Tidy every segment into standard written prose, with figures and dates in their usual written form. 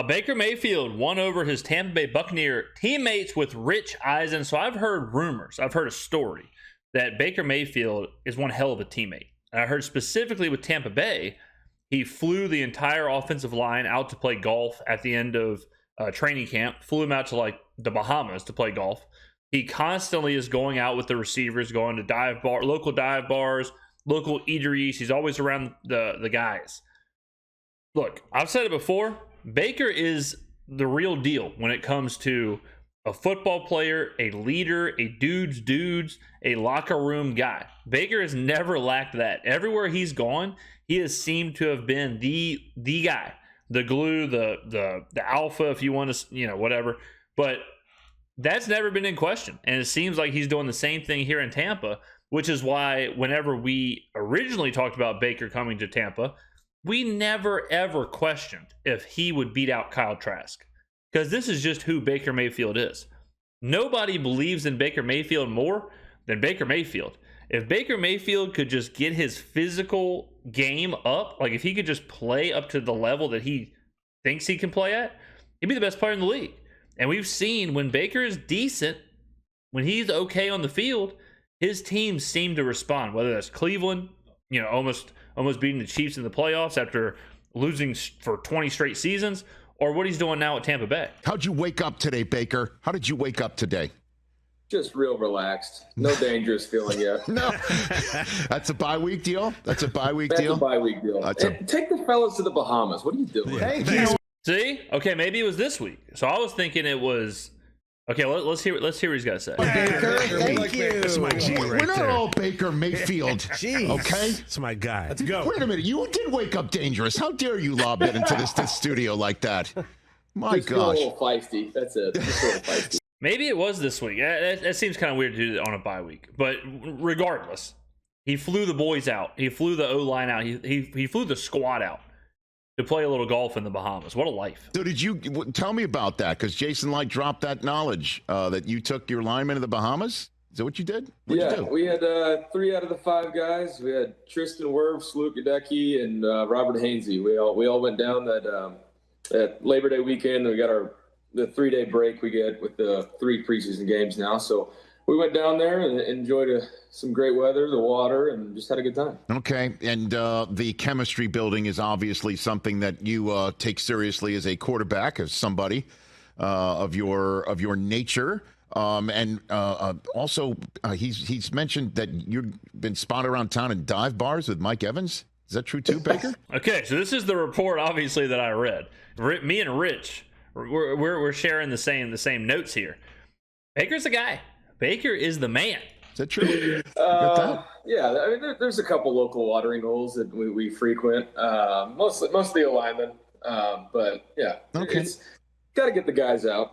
Baker Mayfield won over his Tampa Bay Buccaneer teammates with Rich Eisen. So I've heard rumors, I've heard a story that Baker Mayfield is one hell of a teammate. And I heard specifically with Tampa Bay, he flew the entire offensive line out to play golf at the end of training camp, flew him out to like the Bahamas to play golf. He constantly is going out with the receivers, going to local dive bars, local eateries. He's always around the guys. Look, I've said it before. Baker is the real deal when it comes to a football player, a leader, a dudes, a locker room guy. Baker has never lacked that. Everywhere he's gone, he has seemed to have been the guy, the glue, the alpha, if you want to, whatever. But that's never been in question. And it seems like he's doing the same thing here in Tampa, which is why whenever we originally talked about Baker coming to Tampa, we never, ever questioned if he would beat out Kyle Trask, because this is just who Baker Mayfield is. Nobody believes in Baker Mayfield more than Baker Mayfield. If Baker Mayfield could just get his physical game up, like if he could just play up to the level that he thinks he can play at, he'd be the best player in the league. And we've seen when Baker is decent, when he's okay on the field, his teams seem to respond, whether that's Cleveland, almost beating the Chiefs in the playoffs after losing for 20 straight seasons, or what he's doing now at Tampa Bay. How'd you wake up today, Baker? How did you wake up today? Just real relaxed. No dangerous feeling yet. No. That's a bye-week deal? That's a bye-week deal? That's a bye-week deal. Take the fellas to the Bahamas. What are you doing? Hey, See? Okay, maybe it was this week. So I was thinking it was... Okay, let's hear what he's got to say. Baker, thank you. That's my G right We're not there. all Baker Mayfield. Jeez. Okay? That's my guy. Let's go. Wait a minute. You did wake up dangerous. How dare you lob it into this studio like that? My Just gosh. a little feisty. That's it. Just a little feisty. Maybe it was this week. That seems kind of weird to do on a bye week. But regardless, he flew the boys out. He flew the O-line out. He flew the squad out to play a little golf in the Bahamas. What a life. So did you tell me about that? Because Jason Light dropped that knowledge that you took your lineman to the Bahamas. Is that what you did? What'd you do? We had 3 out of the 5 guys. We had Tristan Wirfs, Luke Gadecki, and Robert Hainsey. We all went down that Labor Day weekend. We got the 3-day break we get with the 3 preseason games now. So we went down there and enjoyed some great weather, the water, and just had a good time. Okay, and the chemistry building is obviously something that you take seriously as a quarterback, as somebody of your nature. And also, he's mentioned that you've been spotted around town in dive bars with Mike Evans. Is that true too, Baker? Okay, so this is the report, obviously, that I read. Me and Rich, we're sharing the same notes here. Baker's the guy. Baker is the man. Is that true? Yeah, I mean, there's a couple local watering holes that we frequent, mostly alignment. But yeah, okay. It's got to get the guys out.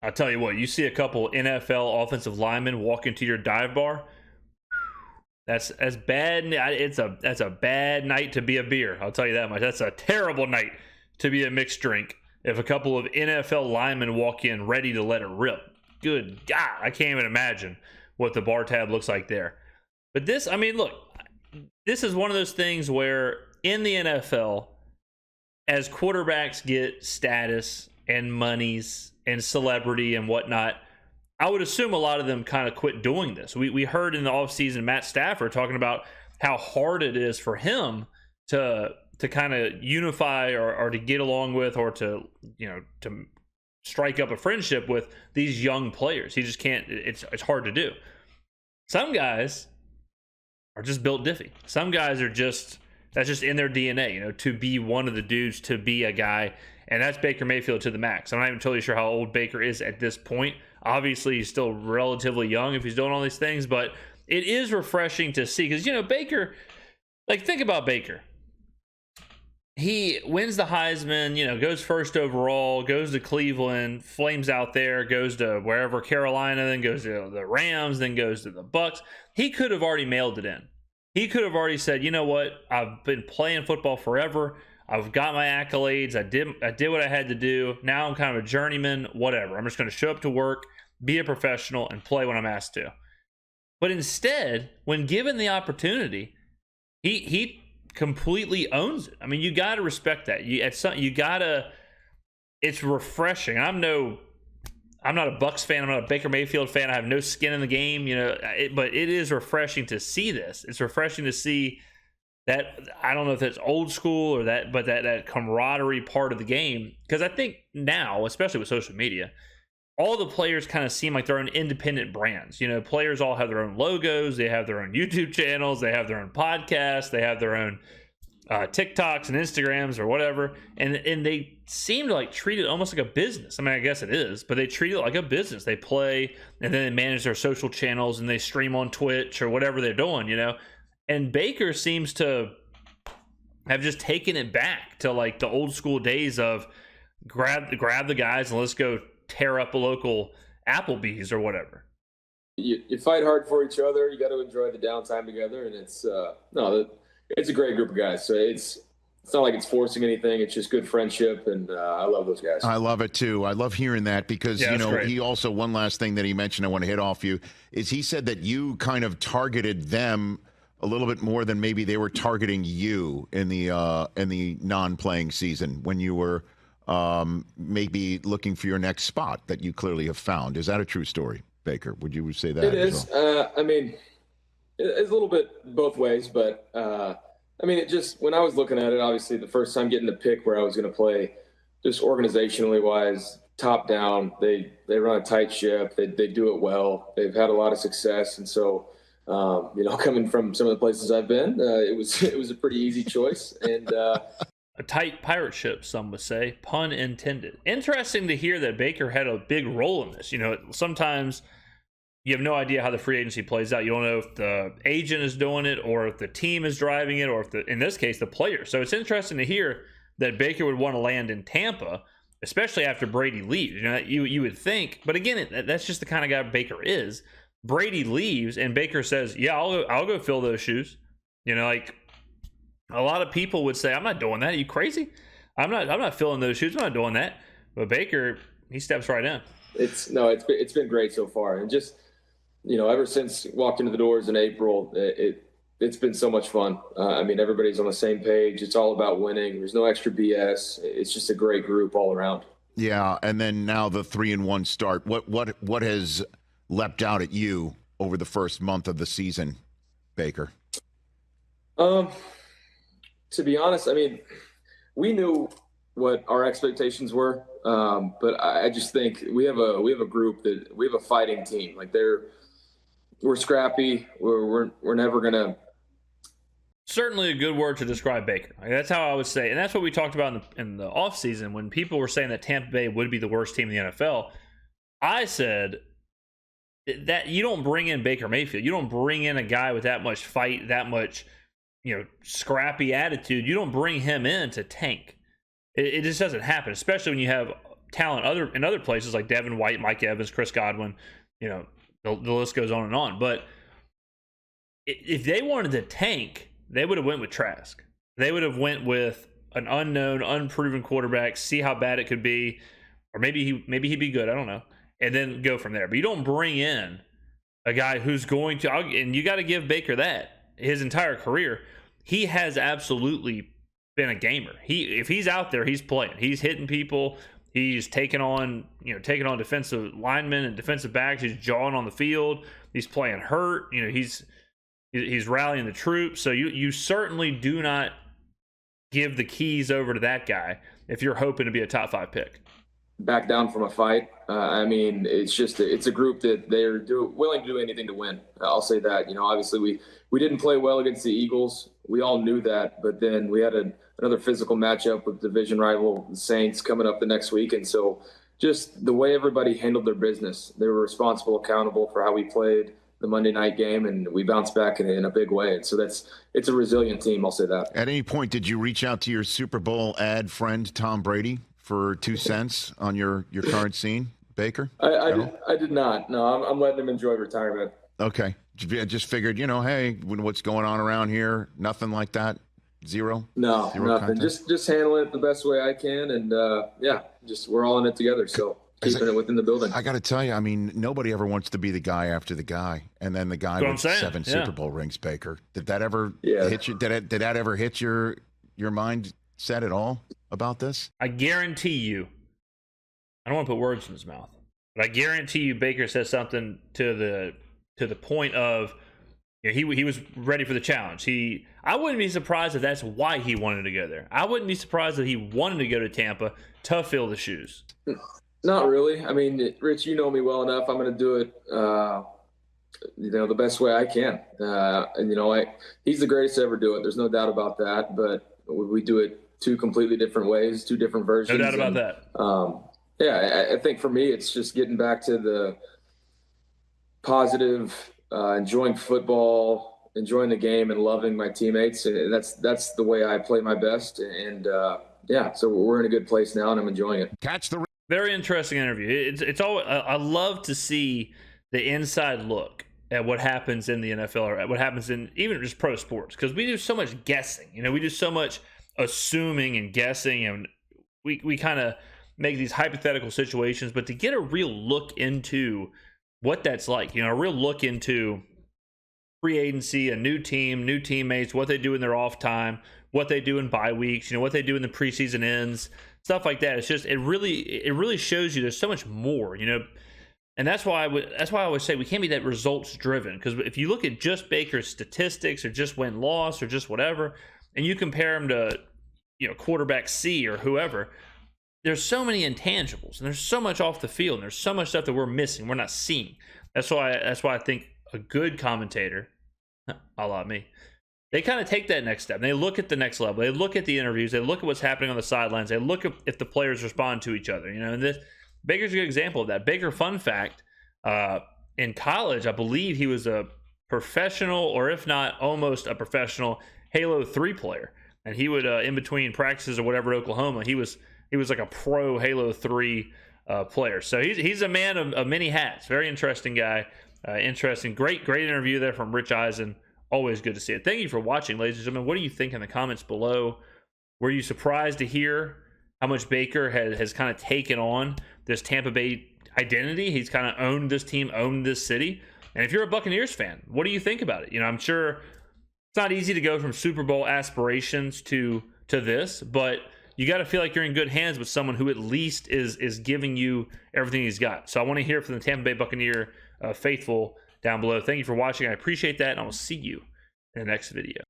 I'll tell you what, you see a couple NFL offensive linemen walk into your dive bar, that's bad. That's a bad night to be a beer. I'll tell you that much. That's a terrible night to be a mixed drink. If a couple of NFL linemen walk in ready to let it rip, good God, I can't even imagine what the bar tab looks like there. But this is one of those things where in the NFL, as quarterbacks get status and monies and celebrity and whatnot, I would assume a lot of them kind of quit doing this. We heard in the offseason Matt Stafford talking about how hard it is for him to kind of unify or to get along with or to strike up a friendship with these young players. He just can't. It's hard to do. Some guys are just built diffy. Some guys are that's just in their DNA, to be one of the dudes, to be a guy. And that's Baker Mayfield to the max. I'm not even totally sure how old Baker is at this point. Obviously, he's still relatively young if he's doing all these things, but it is refreshing to see because, Baker, think about Baker. He wins the Heisman, goes first overall, goes to Cleveland, flames out there, goes to wherever, Carolina, then goes to the Rams, then goes to the Bucs. He could have already mailed it in. He could have already said, you know what, I've been playing football forever. I've got my accolades. I did what I had to do. Now I'm kind of a journeyman, whatever. I'm just going to show up to work, be a professional, and play when I'm asked to. But instead, when given the opportunity, he completely owns it. I mean, you got to respect that. You got to it's refreshing. I'm not a Bucs fan. I'm not a Baker Mayfield fan. I have no skin in the game, but it is refreshing to see this. It's refreshing to see that. I don't know if that's old school or that, but that camaraderie part of the game. Because I think now, especially with social media, all the players kind of seem like their own independent brands. Players all have their own logos. They have their own YouTube channels. They have their own podcasts. They have their own TikToks and Instagrams or whatever, and they seem to treat it almost like a business. I mean, I guess it is, but they treat it like a business. They play and then they manage their social channels and they stream on Twitch or whatever they're doing, And Baker seems to have just taken it back to the old school days of grab the guys and let's go tear up a local Applebee's or whatever. You fight hard for each other. You got to enjoy the downtime together, and it's it's a great group of guys. So it's not like it's forcing anything. It's just good friendship, and I love those guys. I love it too. I love hearing that because great. he also, one last thing that he mentioned I want to hit off you is he said that you kind of targeted them a little bit more than maybe they were targeting you in the non-playing season when you were maybe looking for your next spot that you clearly have found. Is that a true story, Baker? Would you say that? It is. I mean, it's a little bit both ways, but it just, when I was looking at it, obviously the first time getting the pick where I was going to play, just organizationally wise, top down, they run a tight ship. They do it well. They've had a lot of success, and so coming from some of the places I've been, it was a pretty easy choice. And a tight pirate ship, some would say, pun intended. Interesting to hear that Baker had a big role in this. Sometimes you have no idea how the free agency plays out. You don't know if the agent is doing it or if the team is driving it or if, in this case, the player. So it's interesting to hear that Baker would want to land in Tampa, especially after Brady leaves. You would think, but again, that's just the kind of guy Baker is. Brady leaves and Baker says, "Yeah, I'll go fill those shoes." A lot of people would say, "I'm not doing that. Are you crazy? I'm not filling those shoes. I'm not doing that." But Baker, he steps right in. It's been great so far, and just ever since walked into the doors in April, it's been so much fun. Everybody's on the same page. It's all about winning. There's no extra BS. It's just a great group all around. Yeah, and then now the 3-1 start. What has leapt out at you over the first month of the season, Baker? To be honest, we knew what our expectations were, but I just think we have a group that we have a fighting team. We're scrappy. We're never gonna. Certainly a good word to describe Baker. That's how I would say, and that's what we talked about in the offseason when people were saying that Tampa Bay would be the worst team in the NFL. I said that you don't bring in Baker Mayfield. You don't bring in a guy with that much fight, that much scrappy attitude. You don't bring him in to tank. It just doesn't happen, especially when you have talent in other places like Devin White, Mike Evans, Chris Godwin. The list goes on and on. But if they wanted to tank, they would have went with Trask. They would have went with an unknown, unproven quarterback, see how bad it could be, or maybe he'd be good. I don't know, and then go from there. But you don't bring in a guy who's going to, and you got to give Baker that. His entire career, he has absolutely been a gamer. If he's out there, he's playing. He's hitting people. He's taking on defensive linemen and defensive backs. He's jawing on the field. He's playing hurt. He's rallying the troops. So you certainly do not give the keys over to that guy if you're hoping to be a top 5 pick. Back down from a fight. It's a group that they're willing to do anything to win. I'll say that. Obviously we didn't play well against the Eagles. We all knew that, but then we had another physical matchup with division rival the Saints coming up the next week, and so just the way everybody handled their business, they were responsible, accountable for how we played the Monday night game, and we bounced back in a big way. And so it's a resilient team. I'll say that. At any point, did you reach out to your Super Bowl ad friend Tom Brady for 2 cents on your current scene, Baker? I did not. No, I'm letting him enjoy retirement. Okay. I just figured, hey, what's going on around here? Nothing like that? Zero? No, Zero nothing. content? Just handling it the best way I can. And, we're all in it together. So keeping it within the building. I got to tell you, nobody ever wants to be the guy after the guy. And then the guy with 7 Super Bowl rings, Baker. Did that ever hit you? Did that ever hit your mindset at all about this? I guarantee you I don't want to put words in his mouth, but I guarantee you Baker says something to the point of, you know, he was ready for the challenge. I wouldn't be surprised if that's why he wanted to go there. I wouldn't be surprised if he wanted to go to Tampa to fill the shoes. Not really. I mean, Rich, you know me well enough. I'm going to do it, the best way I can. And he's the greatest to ever do it. There's no doubt about that. But we do it two completely different ways, two different versions. No doubt about that. I think for me, it's just getting back to the positive, enjoying football, enjoying the game, and loving my teammates. And that's the way I play my best. And so we're in a good place now, and I'm enjoying it. Very interesting interview. It's all I love to see the inside look at what happens in the NFL or what happens in even just pro sports, because we do so much guessing. We do so much assuming and guessing, and we kind of make these hypothetical situations. But to get a real look into what that's like, a real look into free agency, a new team, new teammates, what they do in their off time, what they do in bye weeks, what they do in the preseason ends, stuff like that. It's just it really shows you there's so much more, and that's why I always say we can't be that results driven, because if you look at just Baker's statistics or just win loss or just whatever, and you compare him to quarterback C or whoever, there's so many intangibles and there's so much off the field and there's so much stuff that we're missing, we're not seeing. That's why I think a good commentator, a la me, they kind of take that next step. They look at the next level. They look at the interviews. They look at what's happening on the sidelines. They look at if the players respond to each other. And this Baker's a good example of that. Baker, fun fact, in college, I believe he was a professional, or if not almost a professional, Halo 3 player. And he would, in between practices or whatever at Oklahoma, he was like a pro Halo 3 player. So he's a man of many hats. Very interesting guy. Interesting. Great interview there from Rich Eisen. Always good to see it. Thank you for watching, ladies and gentlemen. What do you think in the comments below? Were you surprised to hear how much Baker has kind of taken on this Tampa Bay identity? He's kind of owned this team, owned this city. And if you're a Buccaneers fan, what do you think about it? I'm sure it's not easy to go from Super Bowl aspirations to this, but you got to feel like you're in good hands with someone who at least is giving you everything he's got. So I want to hear from the Tampa Bay Buccaneer faithful down below. Thank you for watching. I appreciate that, and I will see you in the next video.